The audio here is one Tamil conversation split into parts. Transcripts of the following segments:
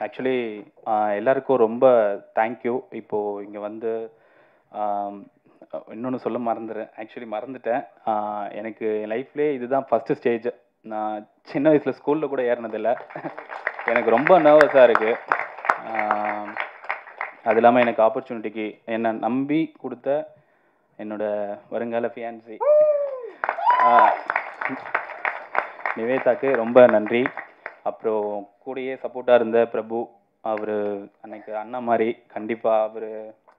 ஆக்சுவலி எல்லாருக்கும் ரொம்ப தேங்க்யூ. இப்போது இங்கே வந்து இன்னொன்று சொல்ல மறந்துட்டேன். எனக்கு என் லைஃப்லேயே இதுதான் ஃபஸ்ட்டு ஸ்டேஜ். நான் சின்ன வயசில் ஸ்கூலில் கூட ஏறினதில்லை. எனக்கு ரொம்ப நர்வஸாக இருக்குது. அது இல்லாமல் எனக்கு ஆப்பர்ச்சுனிட்டிக்கு என்னை நம்பி கொடுத்த என்னோட வருங்கால ஃபியான்சி நிவேதாக்கு ரொம்ப நன்றி. அப்புறம் கூடயே சப்போர்ட்டாக இருந்த பிரபு, அவர் அன்னைக்கு அண்ணா மாதிரி கண்டிப்பாக அவர்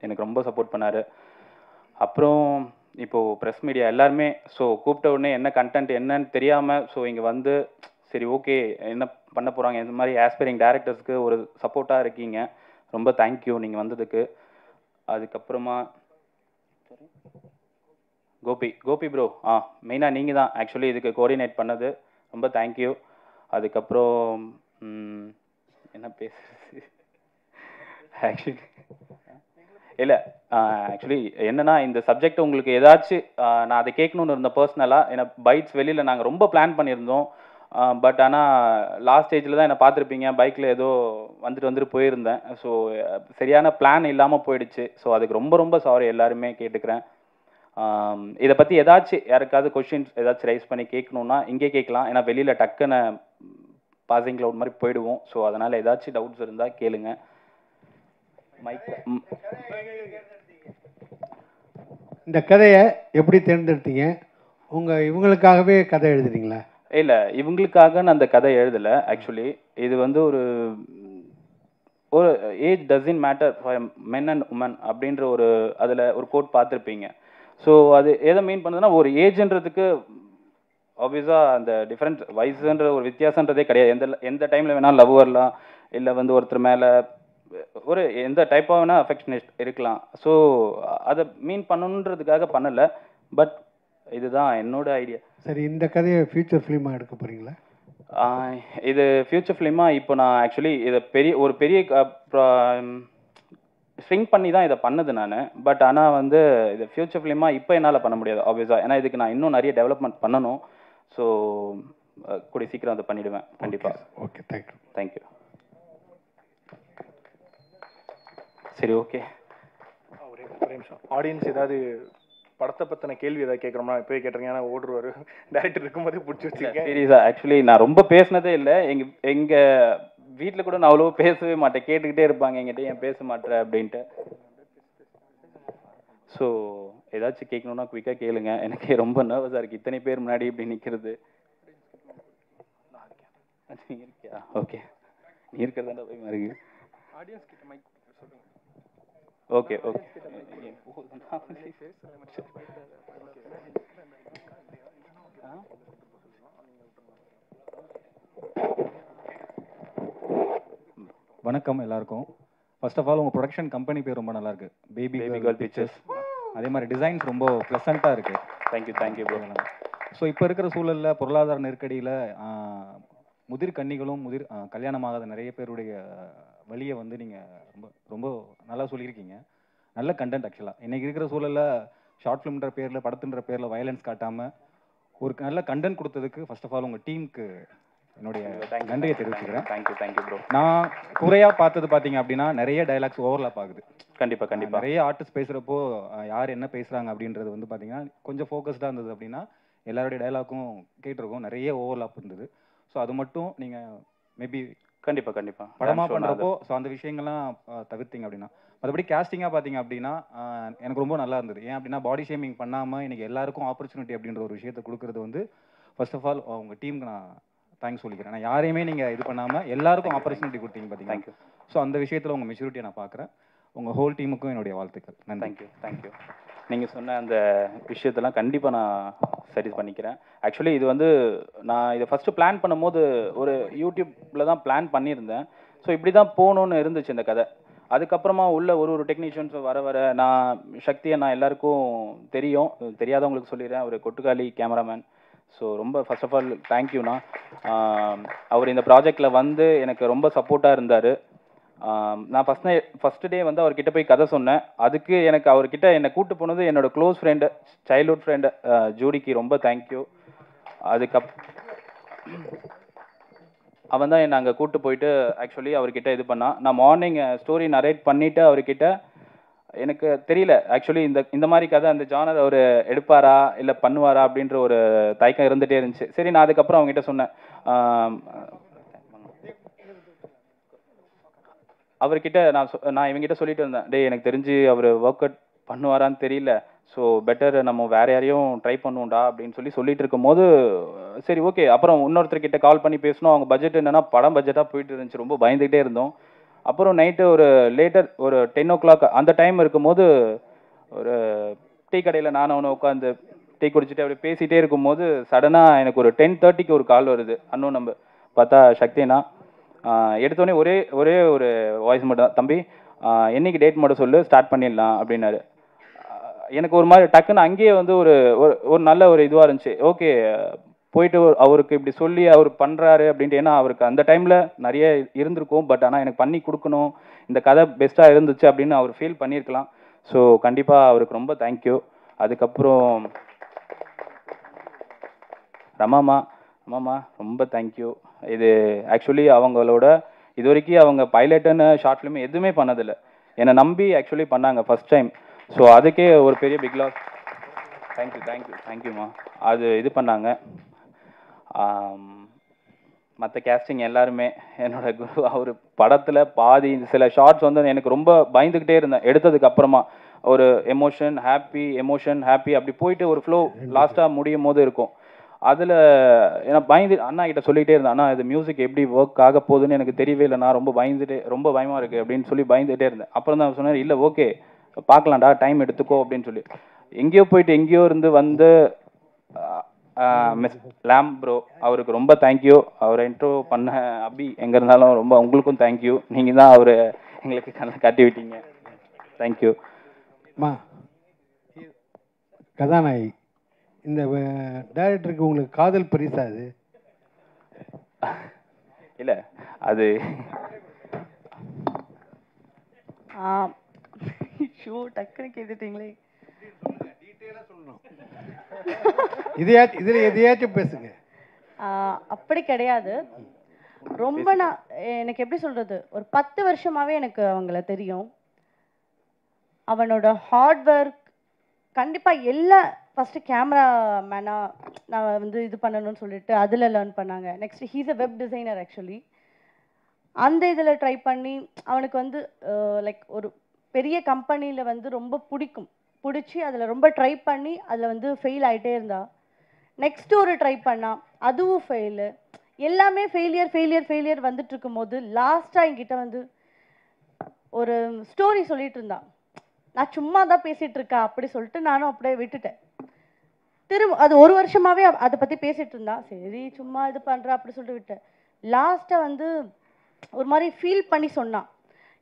எனக்கு ரொம்ப சப்போர்ட் பண்ணார். அப்புறம் இப்போது ப்ரெஸ் மீடியா எல்லாருமே கூப்பிட்ட உடனே என்ன கண்டென்ட் என்னன்னு தெரியாமல் இங்கே வந்து சரி ஓகே என்ன பண்ண போகிறாங்க இந்த மாதிரி ஆஸ்பைரிங் டேரக்டர்ஸ்க்கு ஒரு சப்போர்ட்டாக இருக்கீங்க. ரொம்ப தேங்க்யூ நீங்கள் வந்ததுக்கு. அதுக்கப்புறமா கோபி ப்ரோ, மெயினாக நீங்கள் தான் ஆக்சுவலி இதுக்கு கோஆர்டினேட் பண்ணது. ரொம்ப தேங்க்யூ. அதுக்கப்புறம் என்ன பேசுறது, ஆக்சுவலி இல்லை ஆக்சுவலி என்னென்னா இந்த சப்ஜெக்ட் உங்களுக்கு ஏதாச்சும் நான் அதை கேட்கணுன்னு இருந்தேன் பர்சனலாக. ஏன்னா பைட்ஸ் வெளியில் நாங்கள் ரொம்ப பிளான் பண்ணியிருந்தோம். பட் ஆனால் லாஸ்ட் ஸ்டேஜில் தான் என்னை பார்த்துருப்பீங்க, பைக்கில் ஏதோ வந்துட்டு போயிருந்தேன். சரியான பிளான் இல்லாமல் போயிடுச்சு. அதுக்கு ரொம்ப ரொம்ப சாரி எல்லாருமே கேட்டுக்கிறேன். இதை பற்றி ஏதாச்சும் யாருக்காவது கொஷின்ஸ் ஏதாச்சும் ரைஸ் பண்ணி கேட்கணுன்னா இங்கே கேட்கலாம். ஏன்னா வெளியில் டக்குன்னு பாசிங் க்ளவுட் மாதிரி போயிடுவோம். அதனால் ஏதாச்சும் டவுட்ஸ் இருந்தால் கேளுங்க. இந்த கதையை எப்படி தேர்ந்தெடுத்தீங்க? இவங்களுக்காகவே கதை எழுதுறீங்களா? இல்லை, இவங்களுக்காக நான் அந்த கதை எழுதலை. ஆக்சுவலி இது வந்து ஒரு age doesn't matter for men and women அப்படின்ற அதில் ஒரு கோட் பார்த்துருப்பீங்க. அது எதை மீன் பண்ணுதுன்னா, ஒரு ஏஜ்ன்றதுக்கு ஆப்வியஸாக அந்த டிஃப்ரெண்ட் வயசுன்ற ஒரு வித்தியாசன்றதே கிடையாது. எந்த டைமில் வேணால் லவ் வரலாம், இல்லை வந்து ஒருத்தர் மேலே ஒரு எந்த டைப்பாக வேணால் அஃபெக்ஷனேட் இருக்கலாம். அதை மீன் பண்ணணுன்றதுக்காக பண்ணலை. பட் இதுதான் என்னோட ஐடியா. சரி, இந்த கதையை ஃபியூச்சர் ஃபிலிமாக எடுக்க போகிறீங்களா? இது ஃபியூச்சர் ஃபிலிமாக இப்போ நான் ஆக்சுவலி இதை ஒரு பெரிய ஸ்ட்ரிங் பண்ணி தான் இதை பண்ணது நான். பட் ஆனால் வந்து இது ஃபியூச்சர் ஃபிலிமாக இப்போ என்னால் பண்ண முடியாது ஆப்வியஸாக. ஏன்னா இதுக்கு நான் இன்னும் நிறைய டெவலப்மெண்ட் பண்ணணும். கூடிய சீக்கிரம் அதை பண்ணிவிடுவேன் கண்டிப்பாக. Okay, thank you. தேங்க்யூ. சரி, ஓகே. ஒரே நிமிஷம். ஆடியன்ஸ் ஏதாவது படத்தை பற்றின கேள்வி ஏதாவது கேட்குறோம்னா இப்போயே கேட்டிருக்கேன். ஏன்னா ஓடுருவார் டேரக்டர் இருக்கும்போதே பிடிச்சி வச்சுருக்கேன். சீரியஸாக ஆக்சுவலி நான் ரொம்ப பேசினதே இல்லை. எங்கள் வீட்டில் கூட நான் அவ்வளோ பேசவே மாட்டேன். கேட்டுக்கிட்டே இருப்பாங்க என்கிட்ட, ஏன் பேச மாட்டேன் அப்படின்ட்டு. ஏதாச்சும் கேட்கணுன்னா குயிக்காக கேளுங்க. எனக்கு ரொம்ப நர்வஸாக இருக்குது இத்தனை பேர் முன்னாடி இப்படி நிற்கிறது. இருக்கியா? ஓகே, நீ இருக்கிறதாண்டா போய் மாறுங்க. Okay okay. வணக்கம் எல்லாருக்கும். ஃபர்ஸ்ட் ஆஃப் ஆல் உங்கள் ப்ரொடக்ஷன் கம்பெனி பேர் ரொம்ப நல்லாயிருக்கு, பேபி கேர்ள் பிக்சர்ஸ். அதே மாதிரி டிசைன்ஸ் ரொம்ப ப்ளசண்ட்டாக இருக்குது. Thank you bro. இப்போ இருக்கிற சூழலில் பொருளாதார நெருக்கடியில் முதிர் கன்னிகளும் கல்யாணமாகாத நிறைய பேருடைய வழியை வந்து நீங்கள் ரொம்ப ரொம்ப நல்லா சொல்லியிருக்கீங்க. நல்ல கண்டென்ட் ஆக்சுவலாக. இன்றைக்கி இருக்கிற சூழலில் ஷார்ட் ஃபிலிம்ன்ற பேரில், படத்துன்ற பேரில் வயலன்ஸ் காட்டாமல் ஒரு நல்ல கண்டென்ட் கொடுத்ததுக்கு ஃபர்ஸ்ட் ஆஃப் ஆல் உங்கள் டீமுக்கு என்னுடைய நன்றியை தெரிவிச்சுக்கிறேன். Thank you bro. நான் குறையாக பார்த்தது பார்த்தீங்க அப்படின்னா நிறைய டைலாக்ஸ் ஓவர்லாப் ஆகுது. கண்டிப்பாக நிறைய ஆர்டிஸ்ட் பேசுகிறப்போ யார் என்ன பேசுகிறாங்க அப்படின்றது வந்து பார்த்தீங்கன்னா கொஞ்சம் ஃபோக்கஸ்டாக இருந்தது. அப்படின்னா எல்லாருடைய டைலாக்கும் கேட்டிருக்கோம், நிறைய ஓவர்லாப் இருந்தது. அது மட்டும் நீங்கள் மேபி கண்டிப்பாக படமாக பண்ணுறப்போ அந்த விஷயங்கள்லாம் தவிர்த்தீங்க அப்படின்னா. மற்றபடி கேஸ்டிங்காக பார்த்தீங்க அப்படின்னா எனக்கு ரொம்ப நல்லா இருந்தது. ஏன் அப்படின்னா பாடி ஷேமிங் பண்ணாமல் இன்றைக்கி எல்லாருக்கும் ஆப்பர்ச்சுனிட்டி அப்படின்ற ஒரு விஷயத்தை கொடுக்குறது வந்து ஃபர்ஸ்ட் ஆஃப் ஆல் உங்கள் டீமுக்கு நான் தேங்க்ஸ் சொல்லிக்கிறேன். நான் யாரையுமே நீங்கள் இது பண்ணாமல் எல்லாருக்கும் ஆப்பர்ச்சுனிட்டி கொடுத்தீங்க பார்த்தீங்கன்னா. அந்த விஷயத்தில் உங்கள் மெச்சூரிட்டியை நான் பார்க்குறேன். உங்கள் ஹோல் டீமுக்கும் என்னுடைய வாழ்த்துக்கள். தேங்க்யூ. நீங்கள் சொன்ன அந்த விஷயத்தெல்லாம் கண்டிப்பாக நான் சரி பண்ணிக்கிறேன். ஆக்சுவலி இது வந்து நான் இதை ஃபஸ்ட்டு பிளான் பண்ணும்போது ஒரு யூடியூப்பில் தான் பிளான் பண்ணியிருந்தேன். இப்படி தான் போகணுன்னு இருந்துச்சு இந்த கதை. அதுக்கப்புறமா உள்ள ஒரு டெக்னீஷியன்ஸ் வர நான் சக்தியை நான் எல்லாருக்கும் தெரியாதவங்களுக்கு சொல்லிடுறேன். ஒரு கொட்டுக்காளி கேமராமேன். ரொம்ப ஃபர்ஸ்ட் ஆஃப் ஆல் தேங்க்யூண்ணா. அவர் இந்த ப்ராஜெக்டில் வந்து எனக்கு ரொம்ப சப்போர்ட்டாக இருந்தார். நான் ஃபஸ்ட்டு டே வந்து அவர்கிட்ட போய் கதை சொன்னேன். அதுக்கு எனக்கு அவர்கிட்ட என்னை கூப்பிட்டு போனது என்னோட க்ளோஸ் ஃப்ரெண்டு, சைல்ட்ஹுட் ஃப்ரெண்டு ஜோடிக்கு ரொம்ப தேங்க்யூ. அவன் தான் என்னை அங்கே கூப்பிட்டு போயிட்டு ஆக்சுவலி அவர்கிட்ட இது பண்ணான். நான் மார்னிங் ஸ்டோரி நரேட் பண்ணிவிட்டு அவர்கிட்ட எனக்கு தெரியல ஆக்சுவலி இந்த மாதிரி கதை அந்த ஜானர் அவர் எடுப்பாரா இல்லை பண்ணுவாரா அப்படின்ற ஒரு தயக்கம் இருந்துகிட்டே இருந்துச்சு. சரி, நான் அதுக்கப்புறம் அவங்ககிட்ட சொன்னேன். அவர்கிட்ட நான் இவங்ககிட்ட சொல்லிட்டு இருந்தேன், டேய் எனக்கு தெரிஞ்சு அவர் ஒர்க் அவுட் பண்ணுவாரான்னு தெரியல, ஸோ பெட்டர் நம்ம வேற யாரையும் ட்ரை பண்ணுவோம்டா அப்படின்னு சொல்லிட்டு இருக்கும்போது சரி ஓகே. அப்புறம் இன்னொருத்தர்கிட்ட கால் பண்ணி பேசணும். அவங்க பட்ஜெட் என்னன்னா படம் பட்ஜெட்டாக போயிட்டு இருந்துச்சு. ரொம்ப பயந்துகிட்டே இருந்தோம். அப்புறம் நைட்டு ஒரு லேட்டர் ஒரு 10 o'clock அந்த டைம் இருக்கும்போது ஒரு டீ கடையில் நானும் அவனை உட்காந்து டீ குடிச்சிட்டு அப்படி பேசிகிட்டே இருக்கும்போது சடனாக எனக்கு ஒரு 10:30க்கு ஒரு கால் வருது. அண்ணன் நம்பர் பார்த்தா சக்தினா. எடுத்தோடனே ஒரே ஒரு வாய்ஸ் மட்டும் தான், தம்பி என்னைக்கு டேட் மட்டும் சொல்லு, ஸ்டார்ட் பண்ணிடலாம் அப்படின்னாரு. எனக்கு ஒரு மாதிரி டக்குன்னு அங்கேயே வந்து ஒரு நல்ல ஒரு இதுவாக இருந்துச்சு. ஓகே, போயிட்டு அவருக்கு இப்படி சொல்லி அவர் பண்ணுறாரு அப்படின்ட்டு. ஏன்னா அவருக்கு அந்த டைமில் நிறைய இருந்திருக்கும், பட் ஆனால் எனக்கு பண்ணி கொடுக்கணும், இந்த கதை பெஸ்ட்டாக இருந்துச்சு அப்படின்னு அவர் ஃபீல் பண்ணியிருக்கலாம். ஸோ கண்டிப்பாக அவருக்கு ரொம்ப தேங்க்யூ. அதுக்கப்புறம் ரமாமா ரொம்ப தேங்க்யூ. இது ஆக்சுவலி அவங்களோட இது வரைக்கும் அவங்க பைலட்டுன்னு ஷார்ட் ஃபிலிம் எதுவுமே பண்ணதில்லை. என்னை நம்பி ஆக்சுவலி பண்ணாங்க ஃபர்ஸ்ட் டைம். ஸோ அதுக்கே ஒரு பெரிய பிக் லாஸ். தேங்க்யூம்மா. அது இது பண்ணாங்க. மற்ற கேஸ்டிங் எல்லாருமே என்னோட குரு. அவர் படத்தில் பாதி சில ஷார்ட்ஸ் வந்து எனக்கு ரொம்ப பயந்துக்கிட்டே இருந்தேன். எடுத்ததுக்கு அப்புறமா ஒரு எமோஷன் ஹாப்பி அப்படி போயிட்டு ஒரு ஃப்ளோ லாஸ்ட்டாக முடியும் போது இருக்கும். அதில் ஏன்னா பயந்து அண்ணா கிட்ட சொல்லிகிட்டே இருந்தேன், அண்ணா இது மியூசிக் எப்படி ஒர்க் ஆக போகுதுன்னு எனக்கு தெரியவே இல்லை, நான் ரொம்ப பயமாக இருக்குது அப்படின்னு பயந்துகிட்டே இருந்தேன். அப்புறம் தான் சொன்னார், இல்லை ஓகே பார்க்கலாம்டா, டைம் எடுத்துக்கோ அப்படின்னு சொல்லி. எங்கேயோ இருந்து வந்து மிஸ் லாம் ப்ரோ, அவருக்கு ரொம்ப தேங்க்யூ. அவரை இன்ட்ரோ பண்ண அபி எங்கே இருந்தாலும் ரொம்ப உங்களுக்கும் தேங்க்யூ. நீங்கள் தான் அவரை எங்களுக்கு கண்ணை காட்டி விட்டீங்க. தேங்க்யூ. கதாநாயகி இந்த டைரக்டருக்கு உங்களுக்கு காதல் பரிசா அது? இல்லை அது ஷோ டக்குன்னு கேட்டுட்டீங்களே. இதில் எதையாச்சும் பேசுங்க. அப்படி கிடையாது. ரொம்ப எனக்கு எப்படி சொல்றது, ஒரு 10 வருஷமாவே எனக்கு அவங்கள தெரியும். அவனோட ஹார்ட் ஒர்க் கண்டிப்பாக எல்லா ஃபஸ்ட்டு கேமராமேனாக நான் வந்து இது பண்ணணும்னு சொல்லிட்டு அதில் லேர்ன் பண்ணாங்க. Next he's a web designer actually. அந்த இதில் ட்ரை பண்ணி அவனுக்கு வந்து லைக் ஒரு பெரிய கம்பெனியில் வந்து ரொம்ப பிடிச்சி அதில் ரொம்ப ட்ரை பண்ணி அதில் வந்து ஃபெயில் ஆகிட்டே இருந்தா. நெக்ஸ்ட் ஒரு ட்ரை பண்ணா, அதுவும் ஃபெயிலு. எல்லாமே ஃபெயிலியர் வந்துட்டு இருக்கும்போது லாஸ்ட்டாக என்கிட்ட வந்து ஒரு ஸ்டோரி சொல்லிட்டு இருந்தான். நான் சும்மா தான் பேசிகிட்டு இருக்கேன் அப்படி சொல்லிட்டு நானும் அப்படியே விட்டுட்டேன். திரும்ப அது 1 வருஷமாகவே அதை பற்றி பேசிகிட்டு இருந்தான். சரி சும்மா இது பண்ணுறா அப்படி சொல்லிட்டு விட்டேன். லாஸ்ட்டாக வந்து ஒரு மாதிரி ஃபீல் பண்ணி சொன்னான்,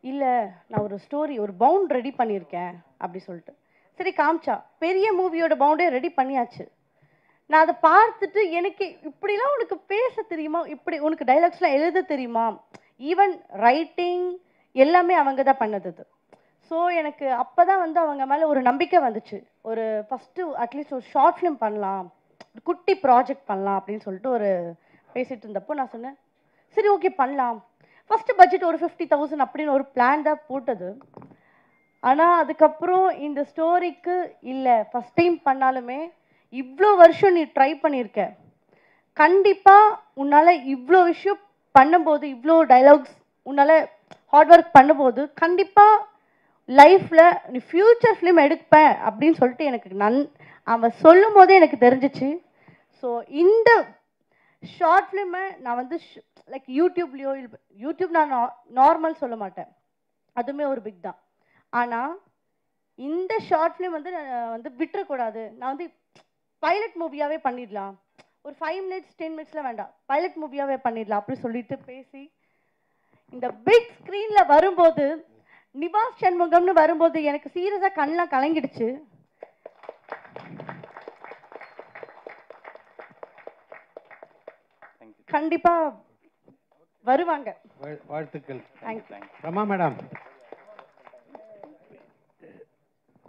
இல்லை நான் ஒரு ஸ்டோரி ஒரு பவுண்ட் ரெடி பண்ணியிருக்கேன் அப்படி சொல்லிட்டு. சரி காமிச்சா, பெரிய மூவியோட பவுண்டே ரெடி பண்ணியாச்சு. நான் அதை பார்த்துட்டு எனக்கு இப்படிலாம் உனக்கு பேச தெரியுமா, இப்படி உனக்கு டைலாக்ஸ்லாம் எழுத தெரியுமா, ஈவன் ரைட்டிங் எல்லாமே அவங்க தான் பண்ணது. ஸோ எனக்கு அப்போ தான் வந்து அவங்க மேலே ஒரு நம்பிக்கை வந்துச்சு. ஒரு ஃபஸ்ட்டு அட்லீஸ்ட் ஒரு ஷார்ட் ஃபிலிம் பண்ணலாம், ஒரு குட்டி ப்ராஜெக்ட் பண்ணலாம் அப்படின்னு சொல்லிட்டு ஒரு பேசிகிட்டு இருந்தப்போ நான் சொன்னேன், சரி ஓகே பண்ணலாம். ஃபஸ்ட்டு பட்ஜெட் ஒரு 50,000 அப்படின்னு ஒரு பிளான் தான் போட்டது. ஆனால் அதுக்கப்புறம் இந்த ஸ்டோரிக்கு இல்லை ஃபஸ்ட் டைம் பண்ணாலுமே இவ்வளோ வருஷம் நீ ட்ரை பண்ணியிருக்க, கண்டிப்பாக உன்னால் இவ்வளோ விஷயம் பண்ணும்போது, இவ்வளோ டைலாக்ஸ் உன்னால் ஹார்ட் ஒர்க் பண்ணும்போது கண்டிப்பாக லைஃப்பில் நீ ஃப்யூச்சர் ஃபிலிம் எடுப்பேன் அப்படின்னு சொல்லிட்டு எனக்கு அவன் சொல்லும் போதே எனக்கு தெரிஞ்சிச்சு. ஸோ இந்த ஷார்ட் ஃபிலிமை நான் வந்து லைக் யூடியூப் நான் நார்மல் சொல்ல மாட்டேன், அதுவுமே ஒரு பிக் தான். ஆனால் இந்த ஷார்ட் ஃபிலிம் வந்து நான் வந்து விட்டுறக்கூடாது. நான் வந்து பைலட் மூவியாகவே பண்ணிடலாம், ஒரு 5 minutes 10 minutesல வேண்டாம், பைலட் மூவியாகவே பண்ணிடலாம் அப்படி சொல்லிட்டு பேசி இந்த பிக் ஸ்க்ரீனில் வரும்போது நிவாஸ் சண்முகம்னு வரும்போது எனக்கு சீரியஸாக கண்ணெலாம் கலங்கிடுச்சு. கண்டிப்பா வருவாங்க. வாழ்த்துக்கள். தேங்க்யூ. ரமா மேடம்,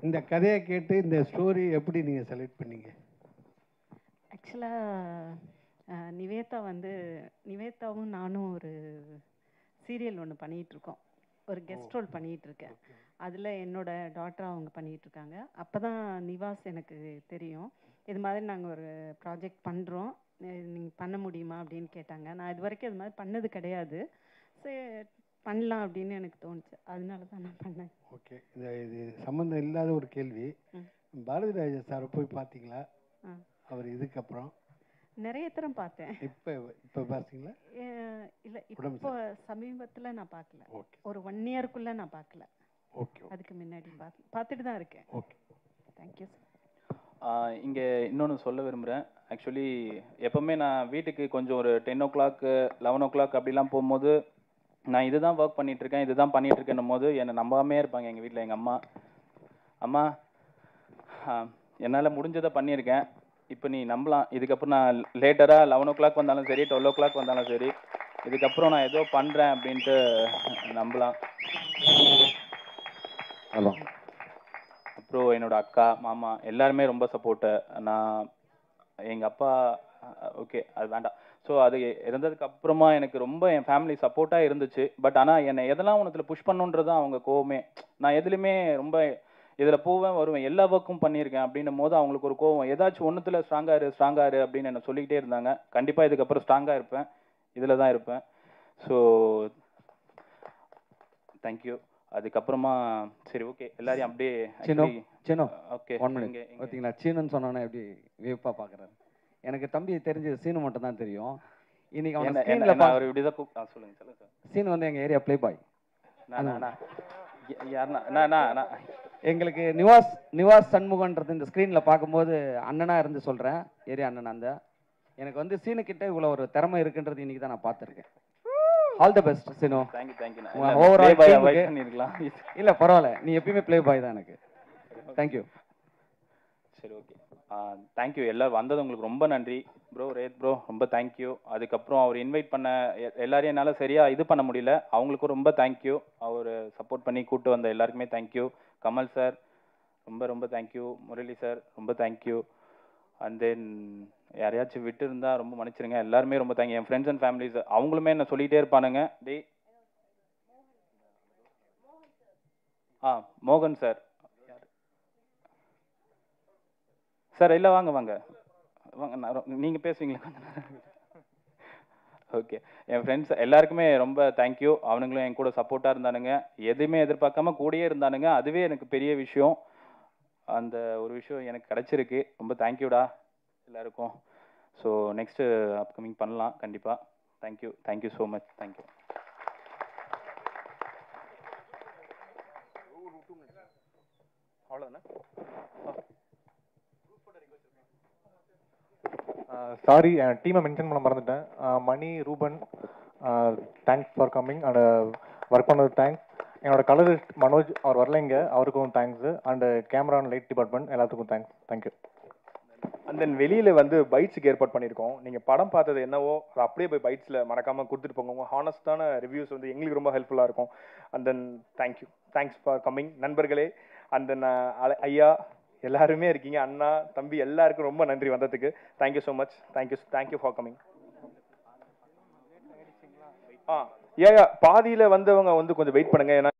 இந்த கதையை கேட்டு இந்த ஸ்டோரி எப்படி நீங்கள் செலக்ட் பண்ணீங்க? ஆக்சுவலாக நிவேதாவும் நானும் ஒரு சீரியல் ஒன்று பண்ணிகிட்ருக்கோம், ஒரு கெஸ்ட் ரோல் பண்ணிகிட்ருக்கேன். அதில் என்னோட டாட்டர் அவங்க பண்ணிகிட்ருக்காங்க. அப்போ தான் நிவாஸ் எனக்கு தெரியும், இது மாதிரி நாங்கள் ஒரு ப்ராஜெக்ட் பண்ணுறோம், நீங்கள் பண்ண முடியுமா அப்படின்னு கேட்டாங்க. நான் இது வரைக்கும் இது மாதிரி பண்ணது கிடையாது, சரி பண்ணலாம் அப்படின்னு எனக்கு தோணுச்சு, அதனால தான் நான் பண்ணேன். ஓகே, இது சம்மந்தம் இல்லாத ஒரு கேள்வி. பாரதி ராஜா சாரை போய் பார்த்தீங்களா? அவர் இதுக்கப்புறம் நிறைய தரம் பார்த்தேன். இப்போ பார்த்தீங்களா? இல்லை, இப்போ சமீபத்தில் நான் பார்க்கல. ஓகே, ஒரு 1 இயருக்குள்ளே நான் பார்க்கல. ஓகே, அதுக்கு முன்னாடி பார்த்துட்டு தான் இருக்கேன். Okay, thank you sir. இங்கே இன்னொன்று சொல்ல விரும்புகிறேன். ஆக்சுவலி எப்போவுமே நான் வீட்டுக்கு கொஞ்சம் ஒரு 10 o'clock 11 o'clock அப்படிலாம் போகும்போது நான் இதுதான் ஒர்க் பண்ணிகிட்ருக்கேன், இதுதான் பண்ணிகிட்ருக்கேன்னும் போது என்னை நம்பாமே இருப்பாங்க எங்கள் வீட்டில். எங்கள் அம்மா என்னால் முடிஞ்சதை பண்ணியிருக்கேன், இப்போ நீ நம்பலாம், இதுக்கப்புறம் நான் லேட்டராக 11 o'clock வந்தாலும் சரி 12 o'clock வந்தாலும் சரி இதுக்கப்புறம் நான் ஏதோ பண்ணுறேன் அப்படின்ட்டு நம்பலாம். ஹலோ. அப்புறம் என்னோட அக்கா மாமா எல்லாருமே ரொம்ப சப்போர்ட்டு. நான் எங்கள் அப்பா ஓகே அது வேண்டாம். ஸோ அது இருந்ததுக்கு அப்புறமா எனக்கு ரொம்ப என் ஃபேமிலி சப்போர்ட்டாக இருந்துச்சு. பட் ஆனால் என்னை எதெல்லாம் ஒன்றுத்தில் புஷ் பண்ணுன்றது தான் அவங்க கோவமே. நான் எதுலேயுமே ரொம்ப இதில் போவேன் வருவேன், எல்லா ஒர்க்கும் பண்ணியிருக்கேன் அப்படின்னும் போது அவங்களுக்கு ஒரு கோவம், ஏதாச்சும் ஒன்றுத்தில் ஸ்ட்ராங்காரு அப்படின்னு என்னை சொல்லிக்கிட்டே இருந்தாங்க. கண்டிப்பாக இதுக்கப்புறம் ஸ்ட்ராங்காக இருப்பேன், இதில் தான் இருப்பேன். So thank you. அதுக்கப்புறமா சரி ஓகே எல்லாரையும் அப்படியே சின்னோ ஓகே 1 minute பார்த்தீங்களா, சீனுன்னு சொன்னோன்னே எப்படி வியப்பாக பார்க்குறாரு. எனக்கு தம்பி தெரிஞ்ச சீனு மட்டும் தான் தெரியும். இன்னைக்கு அவனை ஸ்க்ரீனில் அவர் இப்படி தான் சொல்லுங்க சார். சீனு வந்து எங்கள் ஏரியா ப்ளே பாய். எங்களுக்கு நிவாஸ் சண்முகன்றது இந்த ஸ்க்ரீனில் பார்க்கும்போது அண்ணனாக இருந்து சொல்கிறேன், ஏரியா அண்ணன். அந்த எனக்கு வந்து சீனு கிட்ட இவ்வளோ ஒரு திறமை இருக்குன்றது இன்னைக்கு தான் நான் பார்த்துருக்கேன். All the best Seenu. Thank you. Overall இல்லை பரவாயில்ல, நீ எப்பயுமே ப்ளே பாய் தான் எனக்கு. தேங்க்யூ. சரி ஓகே தேங்க்யூ. எல்லோரும் வந்தது உங்களுக்கு ரொம்ப நன்றி ப்ரோ. ரேத் ப்ரோ ரொம்ப தேங்க்யூ. அதுக்கப்புறம் அவர் இன்வைட் பண்ண எல்லாரையும் என்னால் சரியாக இது பண்ண முடியல, அவங்களுக்கும் ரொம்ப தேங்க்யூ. அவர் சப்போர்ட் பண்ணி கூப்பிட்டு வந்த எல்லாருக்குமே தேங்க்யூ. கமல் சார் ரொம்ப ரொம்ப தேங்க்யூ. முரளி சார் ரொம்ப தேங்க்யூ. அண்ட் தென் யாரையாச்சும் விட்டு இருந்தால் ரொம்ப மன்னிச்சிருங்க. எல்லாருமே ரொம்ப thank you. N friends and families அவங்களுமே என்ன சொல்லிகிட்டே இருப்பானுங்க. மோகன் சார் சார் இல்லை வாங்க வாங்க நீங்கள் பேசுவீங்களா கொஞ்ச நேரம்? ஓகே, என் ஃப்ரெண்ட்ஸ் எல்லாருக்குமே ரொம்ப தேங்க்யூ. அவனுங்களும் என் கூட சப்போர்ட்டாக இருந்தானுங்க, எதுவுமே எதிர்பார்க்காம கூடயே இருந்தானுங்க. அதுவே எனக்கு பெரிய விஷயம். அந்த ஒரு விஷயம் எனக்கு கிடச்சிருக்கு. ரொம்ப தேங்க்யூடா எல்லாருக்கும். ஸோ நெக்ஸ்ட்டு அப்கமிங் பண்ணலாம் கண்டிப்பாக. Thank you so much. தேங்க்யூ. அவ்வளோதானே? சாரி, டீமை மென்ஷன் பண்ண மறந்துட்டேன். Mani, Ruban, thanks for coming and work பண்ணது தேங்க்ஸ். என்னோட கலரிஸ்ட் மனோஜ், அவர் வரல இங்கே, அவருக்கும் thanks. And camera and light department எல்லாத்துக்கும் தேங்க்யூ. அண்ட் தென் வெளியில் வந்து பைட்ஸுக்கு ஏற்பாடு பண்ணியிருக்கோம். நீங்கள் படம் பார்த்தது என்னவோ அதை அப்படியே போய் பைட்ஸில் மறக்காமல் கொடுத்துட்டு போங்க. உங்கள் ஹானஸ்டான ரிவ்யூஸ் வந்து எங்களுக்கு ரொம்ப ஹெல்ப்ஃபுல்லாக இருக்கும். And then thanks for coming நண்பர்களே. அண்ட் தென் ஐயா எல்லாருமே இருக்கீங்க, அண்ணா தம்பி எல்லாருக்கும் ரொம்ப நன்றி வந்ததுக்கு. Thank you so much. Thank you for coming. பாதியில் வந்தவங்க வந்து கொஞ்சம் வெயிட் பண்ணுங்க, ஏன்னா